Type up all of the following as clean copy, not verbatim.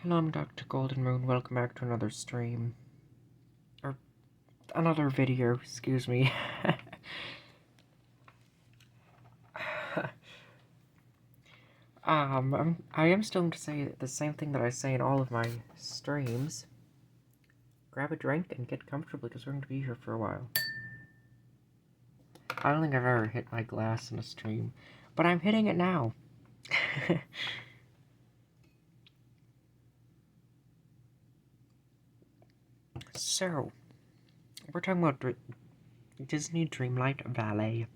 Hello, I'm Dr. Golden Moon. Welcome back to another stream. Or another video, excuse me. I am still going to say the same thing that I say in all of my streams. Grab a drink and get comfortable because we're going to be here for a while. I don't think I've ever hit my glass in a stream, but I'm hitting it now. So, we're talking about Disney Dreamlight Valley.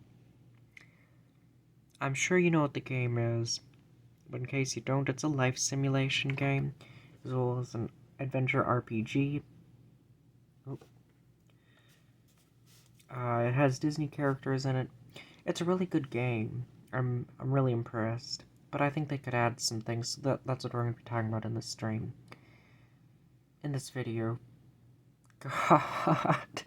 I'm sure you know what the game is, but in case you don't, it's a life simulation game, as well as an adventure RPG. It has Disney characters in it. It's a really good game. I'm really impressed, but I think they could add some things. So that's what we're going to be talking about in this stream. In this video. God,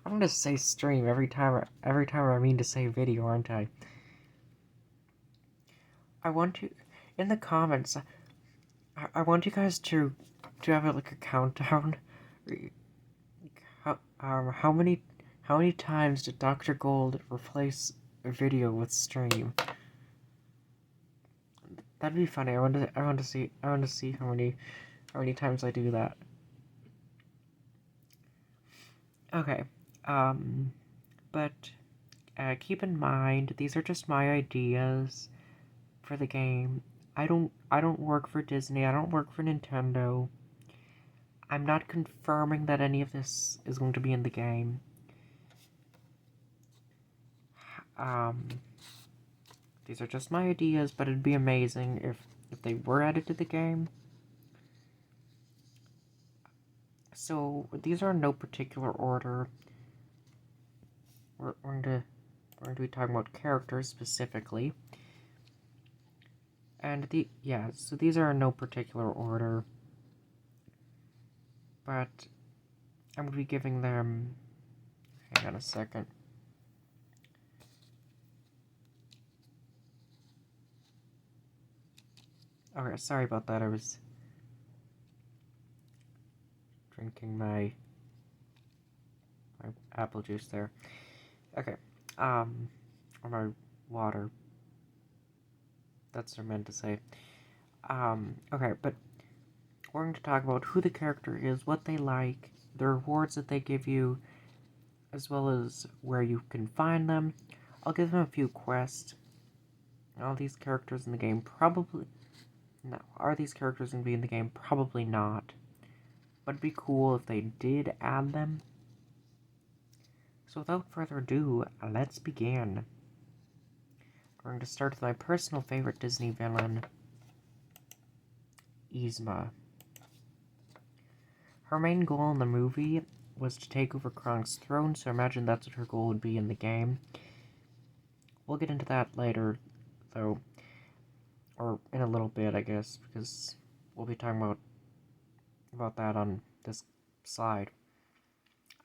I'm gonna say stream every time I mean to say video, aren't I? I want you in the comments. I want you guys to have like a countdown. How many times did Dr. Gold replace a video with stream? That'd be funny. I want to see how many times I do that. Okay. But keep in mind these are just my ideas for the game. I don't work for Disney. I don't work for Nintendo. I'm not confirming that any of this is going to be in the game. These are just my ideas, but it'd be amazing if they were added to the game. So these are in no particular order. We're going to be talking about characters specifically. And so these are in no particular order. But I'm going to be giving them, hang on a second. Okay, sorry about that. I was drinking my apple juice there. Okay, or my water. That's what I meant to say. Okay, but we're going to talk about who the character is, what they like, the rewards that they give you, as well as where you can find them. I'll give them a few quests. All these characters in the game probably... No, are these characters going to be in the game? Probably not. But it'd be cool if they did add them. So without further ado, let's begin. We're going to start with my personal favorite Disney villain, Yzma. Her main goal in the movie was to take over Kronk's throne, so imagine that's what her goal would be in the game. We'll get into that later, though. Or in a little bit, I guess, because we'll be talking about that on this slide.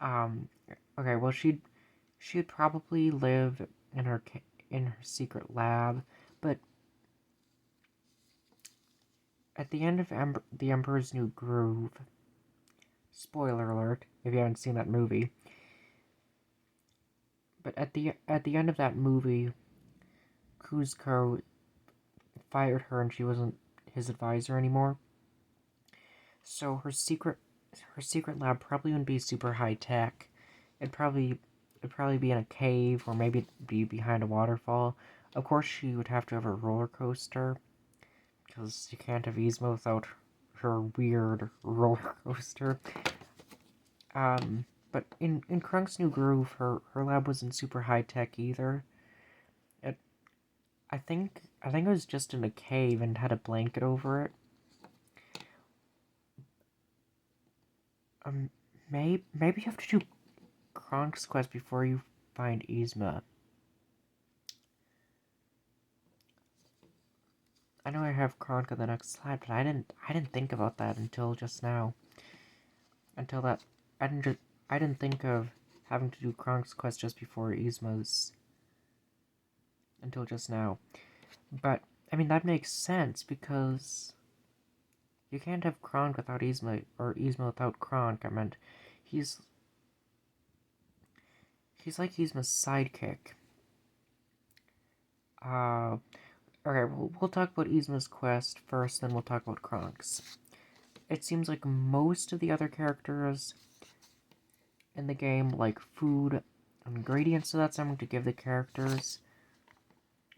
Okay, well, she'd probably live in her secret lab, but at the end of The Emperor's New Groove, spoiler alert if you haven't seen that movie, but at the end of that movie, Kuzco fired her and she wasn't his advisor anymore. So her secret lab probably wouldn't be super high tech. It'd probably be in a cave or maybe it'd be behind a waterfall. Of course, she would have to have a roller coaster because you can't have Yzma without her weird roller coaster. But in Kronk's New Groove, her lab wasn't super high tech either. I think it was just in a cave and had a blanket over it. Maybe you have to do Kronk's quest before you find Yzma. I know I have Kronk on the next slide, but I didn't think about that until just now. I didn't think of having to do Kronk's quest just before Yzma's until just now. But I mean that makes sense because You can't have Kronk without Yzma, or Yzma without Kronk. I meant, he's he's like Yzma's sidekick. Uh, okay, we'll talk about Yzma's quest first, then we'll talk about Kronk's. It seems like most of the other characters in the game, like food and ingredients, so that's what I'm going to give the characters,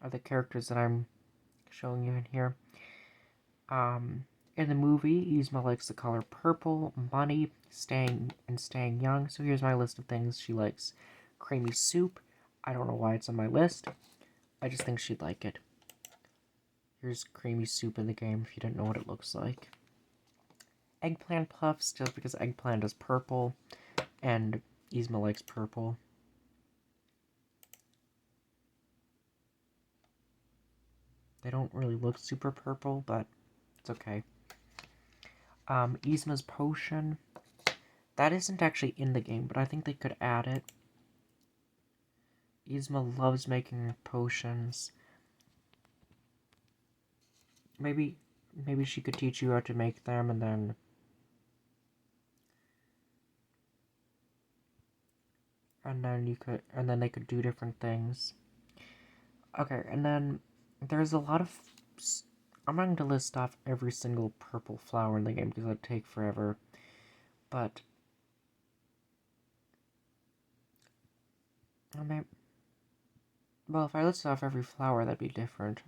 are the characters that I'm showing you in here. In the movie, Yzma likes the color purple, money, staying young. So here's my list of things she likes. Creamy soup. I don't know why it's on my list. I just think she'd like it. Here's creamy soup in the game if you didn't know what it looks like. Eggplant puffs, just because eggplant is purple, and Yzma likes purple. They don't really look super purple, but it's okay. Yzma's potion. That isn't actually in the game, but I think they could add it. Yzma loves making potions. Maybe she could teach you how to make them, and then they could do different things. Okay, and then there's a lot of. I'm not going to list off every single purple flower in the game because that'd take forever. But well, if I list off every flower, that'd be different.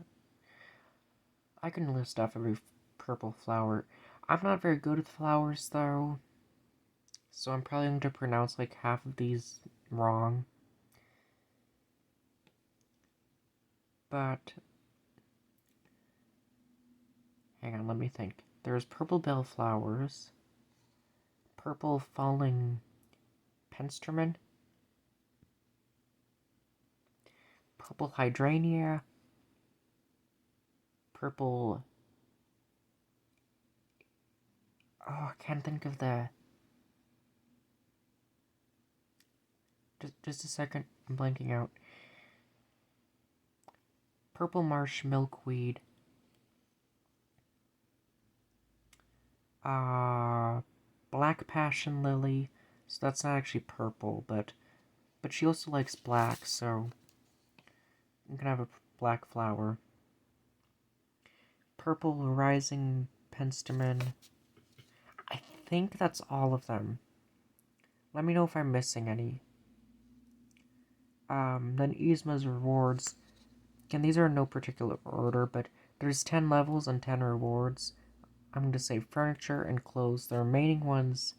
I can list off every purple flower. I'm not very good with flowers, though, so I'm probably going to pronounce like half of these wrong. But hang on, let me think. There's purple bellflowers, purple falling penstemon, purple hydrangea, purple. Oh, I can't think of the. Just a second, I'm blanking out. Purple marsh milkweed. Black passion lily. So that's not actually purple, but she also likes black, so I'm gonna have a black flower. Purple rising penstemon. I think that's all of them. Let me know if I'm missing any. Then Yzma's rewards. Again, these are in no particular order, but there's 10 levels and 10 rewards. I'm going to say furniture and clothes. The remaining ones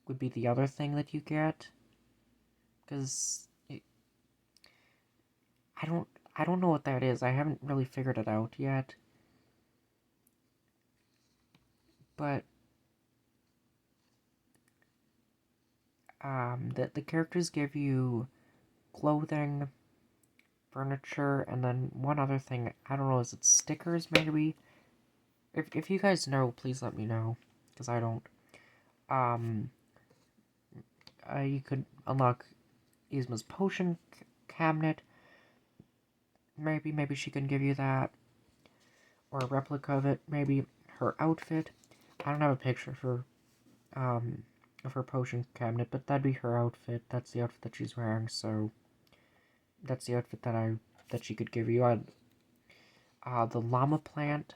would be the other thing that you get. Because I don't know what that is. I haven't really figured it out yet. But the characters give you clothing, furniture, and then one other thing. I don't know, is it stickers maybe? If you guys know, please let me know, because I don't. You could unlock Yzma's potion cabinet. Maybe she can give you that, or a replica of it. Maybe her outfit. I don't have a picture of her potion cabinet, but that'd be her outfit. That's the outfit that she's wearing. So that's the outfit that she could give you. The llama plant,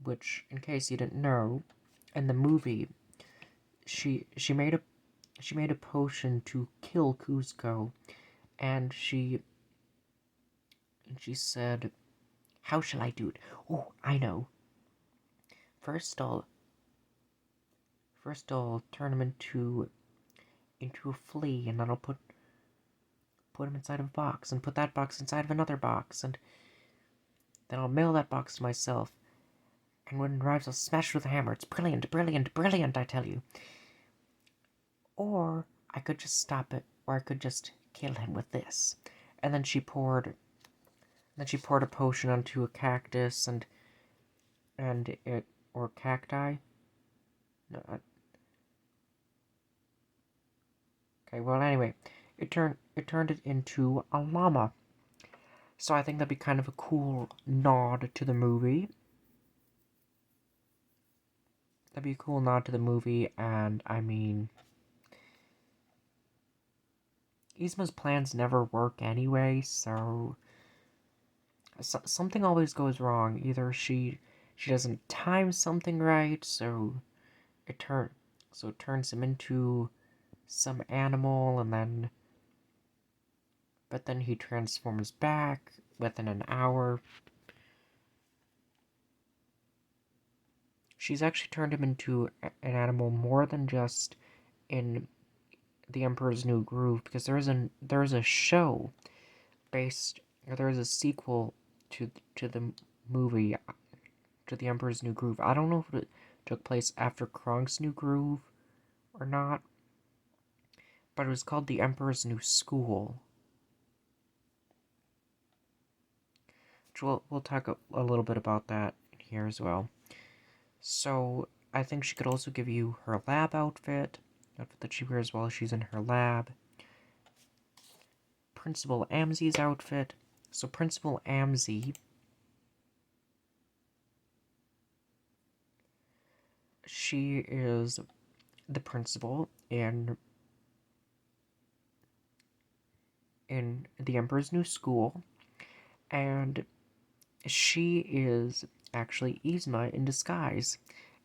which, in case you didn't know, in the movie, she made a potion to kill Cusco, and she said, "How shall I do it? Oh, I know. First I'll turn him into a flea, and then I'll put him inside of a box, and put that box inside of another box, and then I'll mail that box to myself. And when it arrives, I'll smash it with a hammer. It's brilliant, brilliant, brilliant, I tell you. Or I could just stop it, or I could just kill him with this." And then she poured a potion onto a cactus and it, or cacti. No, okay, well anyway, it turned it into a llama. So I think that'd be kind of a cool nod to the movie. that'd be a cool nod to the movie, and I mean, Yzma's plans never work anyway, so something always goes wrong. Either she doesn't time something right, it turn so it turns him into some animal, and then he transforms back within an hour. She's actually turned him into an animal more than just in The Emperor's New Groove, because there is a show based, or there is a sequel to the movie, to The Emperor's New Groove. I don't know if it took place after Kronk's New Groove or not, but it was called The Emperor's New School. Which we'll talk a little bit about that here as well. So I think she could also give you her lab outfit that she wears while she's in her lab. Principal Amzi's outfit. So Principal Amzi, she is the principal in the Emperor's New School, and she is actually Yzma in disguise.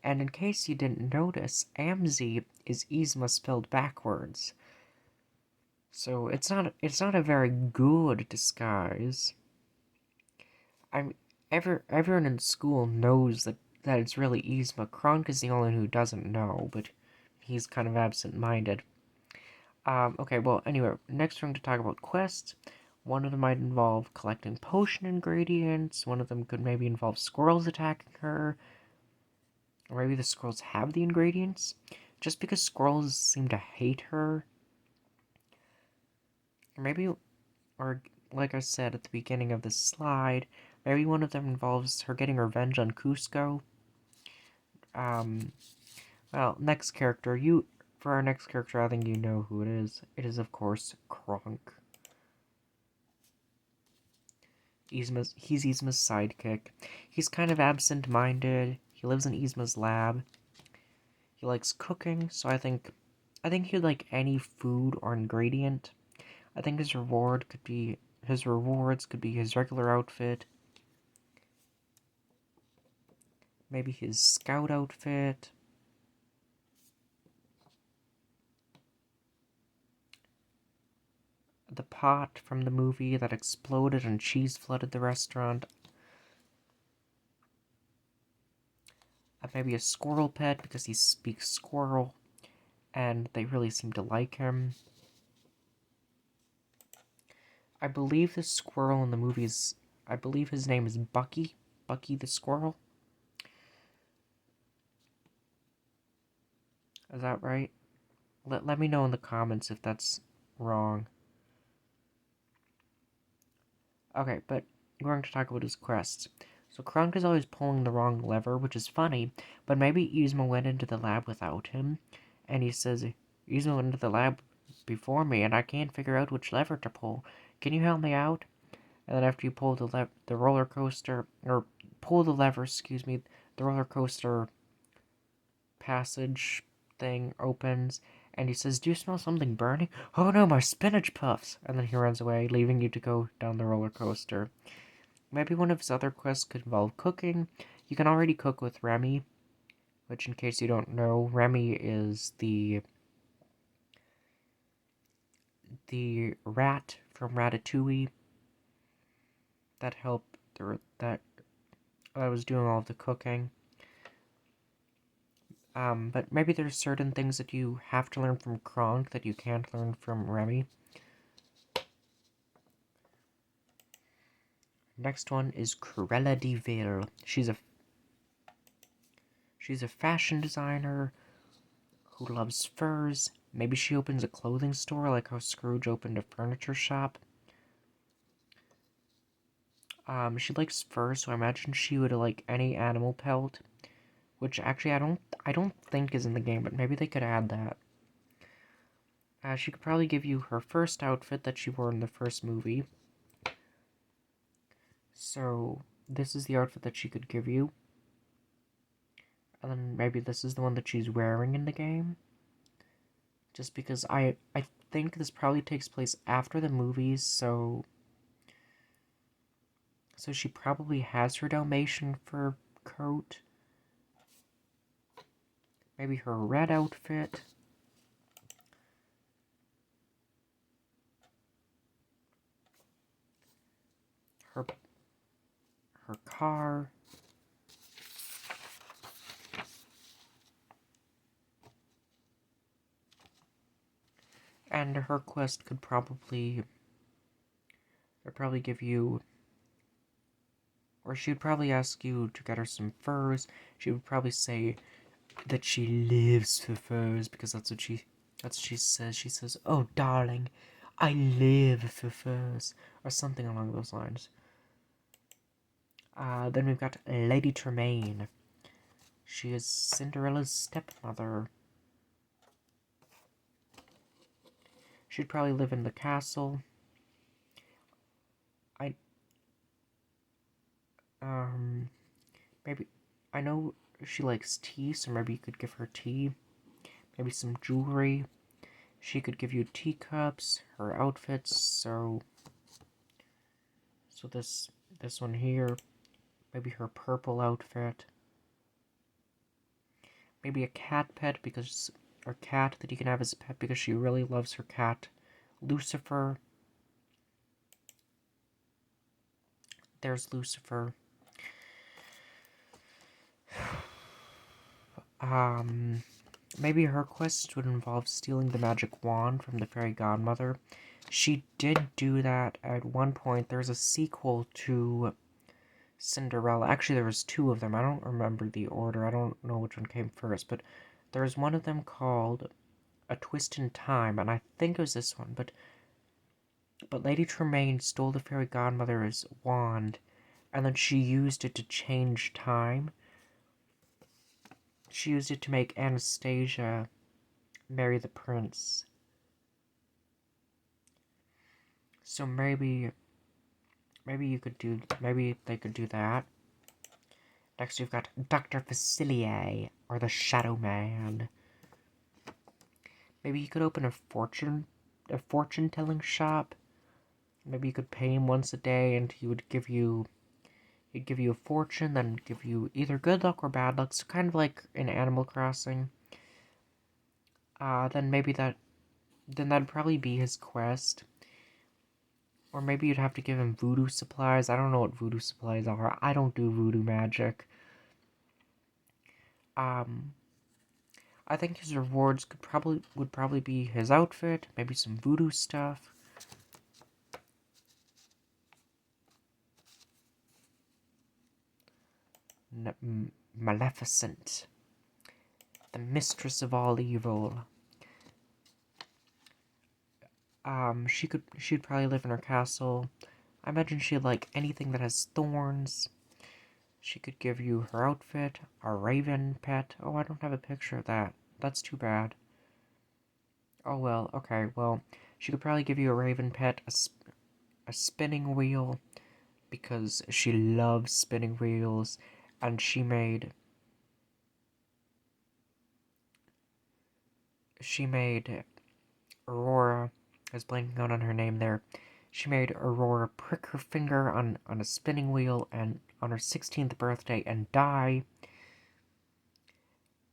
And in case you didn't notice, Amzi is Yzma spelled backwards. So it's not a very good disguise. I'm everyone in school knows that it's really Yzma. Kronk is the only one who doesn't know, but he's kind of absent-minded. Okay, well, anyway, next we're going to talk about quests. One of them might involve collecting potion ingredients. One of them could maybe involve squirrels attacking her. Or maybe the squirrels have the ingredients. Just because squirrels seem to hate her. Or maybe, or like I said at the beginning of this slide, maybe one of them involves her getting revenge on Cusco. Well, next character, for our next character, I think you know who it is. It is, of course, Kronk. He's Yzma's sidekick. He's kind of absent-minded. He lives in Yzma's lab. He likes cooking, so I think he'd like any food or ingredient. I think his rewards could be his regular outfit, maybe his scout outfit, the pot from the movie that exploded and cheese flooded the restaurant, maybe a squirrel pet because he speaks squirrel, and they really seem to like him. I believe the squirrel in the movies, I believe his name is Bucky the squirrel. Is that right? Let me know in the comments if that's wrong. Okay, but we're going to talk about his quests. So Kronk is always pulling the wrong lever, which is funny, but maybe Yzma went into the lab without him, and he says, Yzma went into the lab before me, and I can't figure out which lever to pull. Can you help me out? And then after you pull the roller coaster, or pull the lever, the roller coaster passage thing opens, and he says, do you smell something burning? Oh no, my spinach puffs! And then he runs away, leaving you to go down the roller coaster. Maybe one of his other quests could involve cooking. You can already cook with Remy, which, in case you don't know, Remy is the rat from Ratatouille that that was doing all of the cooking. But maybe there's certain things that you have to learn from Kronk that you can't learn from Remy. Next one is Cruella de Vil. She's a fashion designer who loves furs. Maybe she opens a clothing store like how Scrooge opened a furniture shop. She likes furs, so I imagine she would like any animal pelt, which actually I don't think is in the game, but maybe they could add that. She could probably give you her first outfit that she wore in the first movie. So this is the outfit that she could give you. And then maybe this is the one that she's wearing in the game. Just because I think this probably takes place after the movies, so she probably has her Dalmatian fur coat. Maybe her red outfit. Her car. And her quest could probably give you, or she would probably ask you to get her some furs. She would probably say that she lives for furs, because that's what she says. She says, "Oh, darling, I live for furs," or something along those lines. Then we've got Lady Tremaine. She is Cinderella's stepmother. She'd probably live in the castle. Maybe, I know she likes tea, so maybe you could give her tea. Maybe some jewelry. She could give you teacups, her outfits, so this one here, maybe her purple outfit. Maybe a cat pet, because, or cat that you can have as a pet because she really loves her cat, Lucifer. There's Lucifer. Maybe her quest would involve stealing the magic wand from the fairy godmother. She did do that at one point. There's a sequel to Cinderella. Actually, there was two of them. I don't remember the order. I don't know which one came first, but there's one of them called A Twist in Time, and I think it was this one, but Lady Tremaine stole the fairy godmother's wand, and then she used it to change time. She used it to make Anastasia marry the prince. So maybe you could do, maybe they could do that. Next we've got Dr. Facilier, or the Shadow Man. Maybe you could open a fortune-telling shop. Maybe you could pay him once a day, and he would give you, a fortune, then give you either good luck or bad luck. So kind of like in Animal Crossing. Then that'd probably be his quest. Or maybe you'd have to give him voodoo supplies. I don't know what voodoo supplies are. I don't do voodoo magic. I think his rewards would probably be his outfit, maybe some voodoo stuff. Maleficent, the mistress of all evil. She'd probably live in her castle. I imagine she'd like anything that has thorns. She could give you her outfit, a raven pet. Oh, I don't have a picture of that. That's too bad. Oh well, okay, well, she could probably give you a raven pet, a spinning wheel, because she loves spinning wheels, and she made Aurora, I was blanking out on her name there. She made Aurora prick her finger on a spinning wheel and on her 16th birthday and die.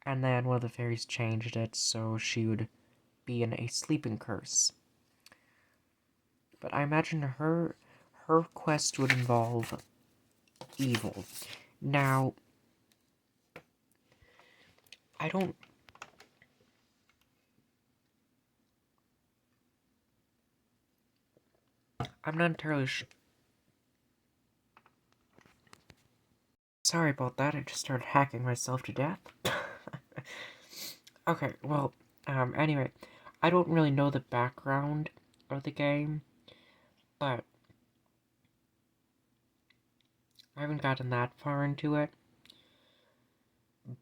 And then one of the fairies changed it so she would be in a sleeping curse. But I imagine her quest would involve evil. Now, I'm not entirely sure. Sorry about that, I just started hacking myself to death. Okay, well, anyway, I don't really know the background of the game, but I haven't gotten that far into it.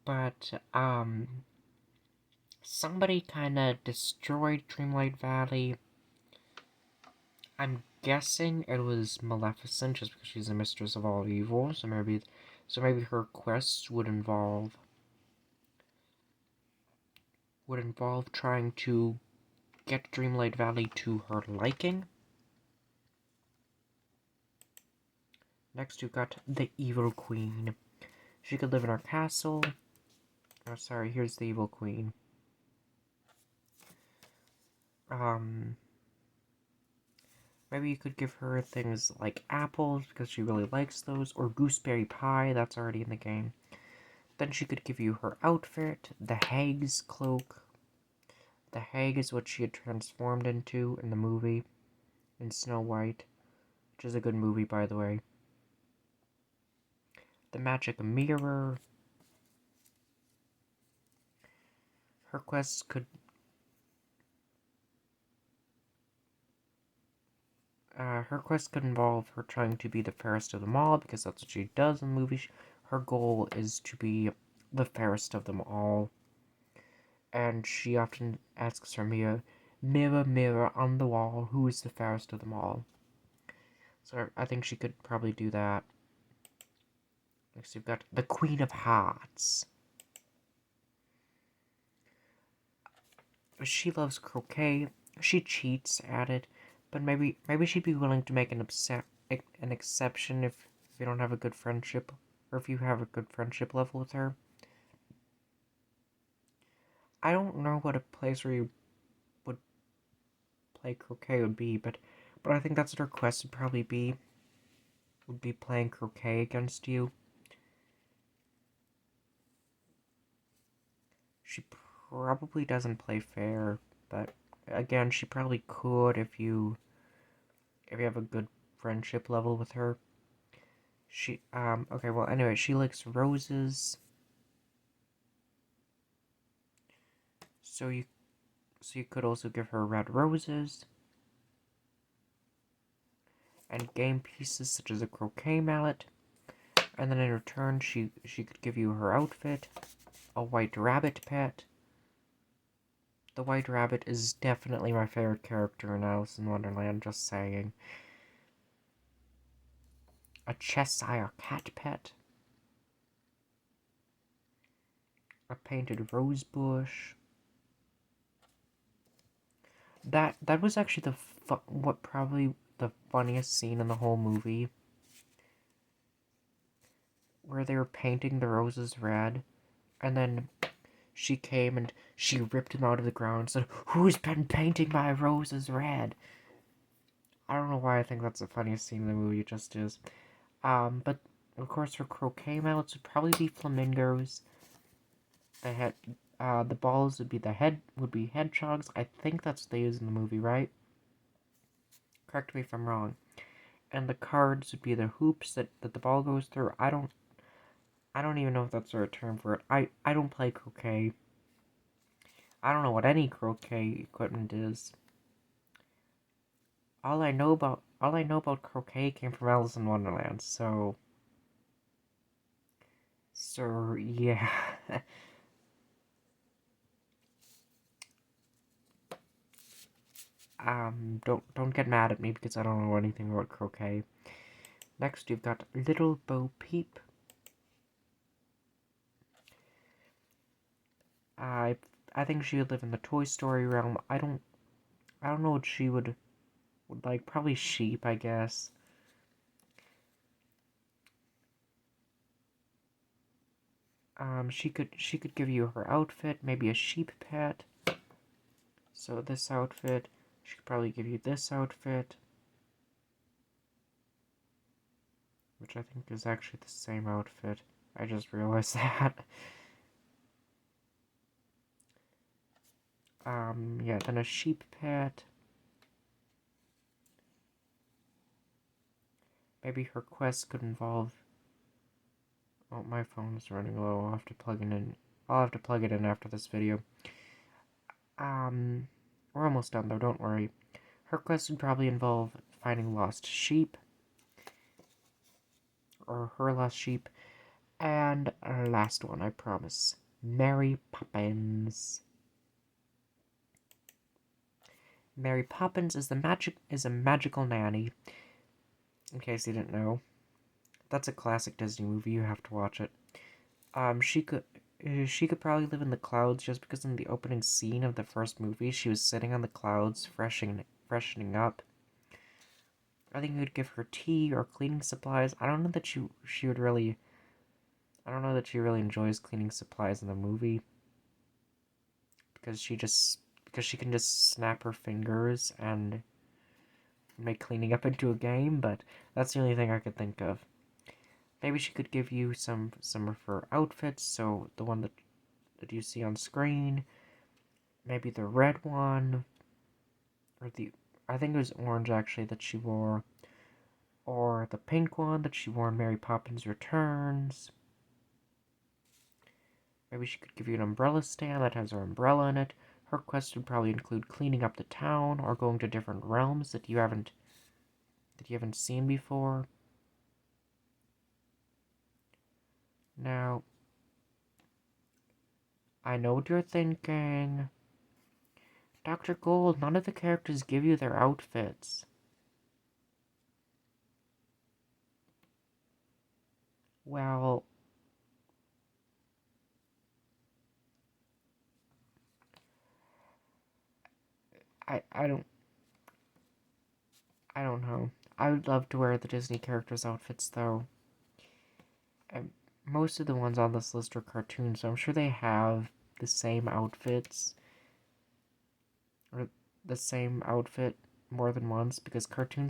But, somebody kinda destroyed Dreamlight Valley. I'm guessing it was Maleficent, just because she's the mistress of all evil, so maybe her quests would involve would involve trying to get Dreamlight Valley to her liking. Next, you've got the Evil Queen. She could live in our castle. Oh, sorry, here's the Evil Queen. Maybe you could give her things like apples, because she really likes those, or gooseberry pie, that's already in the game. Then she could give you her outfit, the hag's cloak. The hag is what she had transformed into in the movie, in Snow White, which is a good movie, by the way. The magic mirror. Her quests could involve her trying to be the fairest of them all, because that's what she does in the movie. Her goal is to be the fairest of them all. And she often asks her mirror, "Mirror, mirror on the wall, who is the fairest of them all?" So I think she could probably do that. Next, you've got the Queen of Hearts. She loves croquet. She cheats at it, but maybe she'd be willing to make an exception if you don't have a good friendship, or if you have a good friendship level with her. I don't know what a place where you would play croquet would be, but I think that's what her quest would probably be. Would be playing croquet against you. She probably doesn't play fair, but again, she probably could if you have a good friendship level with her. Okay, well, anyway, she likes roses. So you could also give her red roses. And game pieces such as a croquet mallet. And then in return, she could give you her outfit. A white rabbit pet. The white rabbit is definitely my favorite character in Alice in Wonderland, just saying. A Cheshire cat pet. A painted rose bush. That was actually probably the funniest scene in the whole movie, where they were painting the roses red, and then she came and she ripped them out of the ground and said, "Who's been painting my roses red?" I don't know why I think that's the funniest scene in the movie, it just is. But of course her croquet mallets would probably be flamingos. The balls would be hedgehogs. I think that's what they use in the movie, right? Correct me if I'm wrong. And the cards would be the hoops that the ball goes through. I don't even know if that's the right term for it. I don't play croquet. I don't know what any croquet equipment is. All I know about croquet came from Alice in Wonderland, so yeah. Don't get mad at me because I don't know anything about croquet. Next, you've got Little Bo Peep. I think she would live in the Toy Story realm. I don't know what she would like. Probably sheep, I guess. She could give you her outfit, maybe a sheep pet. So this outfit, she could probably give you this outfit, which I think is actually the same outfit. I just realized that. Yeah, then a sheep pet. Maybe her quest could involve... Oh, my phone's running low. I'll have to plug it in. I'll have to plug it in after this video. We're almost done though, don't worry. Her quest would probably involve finding lost sheep. Or her lost sheep. And our last one, I promise. Mary Poppins. Mary Poppins is a magical nanny. In case you didn't know. That's a classic Disney movie, you have to watch it. She could she could probably live in the clouds just because in the opening scene of the first movie, she was sitting on the clouds, freshening up. I think you would give her tea or cleaning supplies. I don't know that she would really. I don't know that she really enjoys cleaning supplies in the movie because she can just snap her fingers and make cleaning up into a game. But that's the only thing I could think of. Maybe she could give you some of her outfits. So the one that you see on screen, maybe the red one, or I think it was orange actually that she wore, or the pink one that she wore in Mary Poppins Returns. Maybe she could give you an umbrella stand that has her umbrella in it. Her quest would probably include cleaning up the town or going to different realms that you haven't seen before. Now, I know what you're thinking. Dr. Gold, none of the characters give you their outfits. Well, I don't know. I would love to wear the Disney characters' outfits though. And most of the ones on this list are cartoons, so I'm sure they have the same outfits or the same outfit more than once because cartoon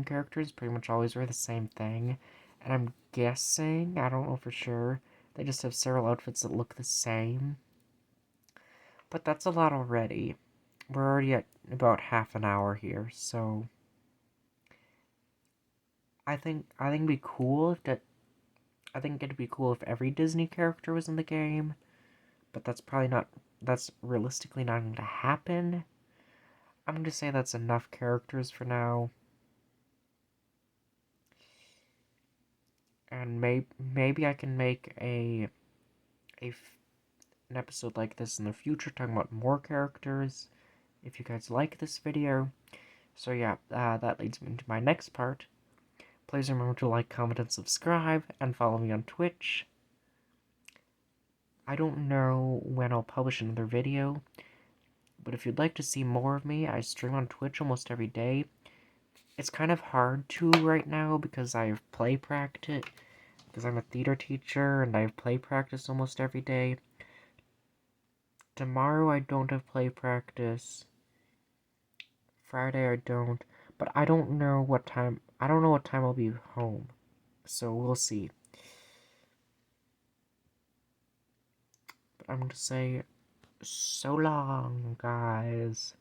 characters pretty much always wear the same thing. And I'm guessing, I don't know for sure, they just have several outfits that look the same. But that's a lot already. We're already at about half an hour here, so I think it'd be cool if that I think it'd be cool if every Disney character was in the game, but that's realistically not going to happen. I'm going to say that's enough characters for now. And maybe I can make a an episode like this in the future talking about more characters if you guys like this video. So yeah, that leads me into my next part. Please remember to like, comment, and subscribe, and follow me on Twitch. I don't know when I'll publish another video, but if you'd like to see more of me, I stream on Twitch almost every day. It's kind of hard to right now because I have play practice, because I'm a theater teacher and I have play practice almost every day. Tomorrow I don't have play practice. Friday I don't, but I don't know what time I'll be home. So we'll see. But I'm going to say so long, guys.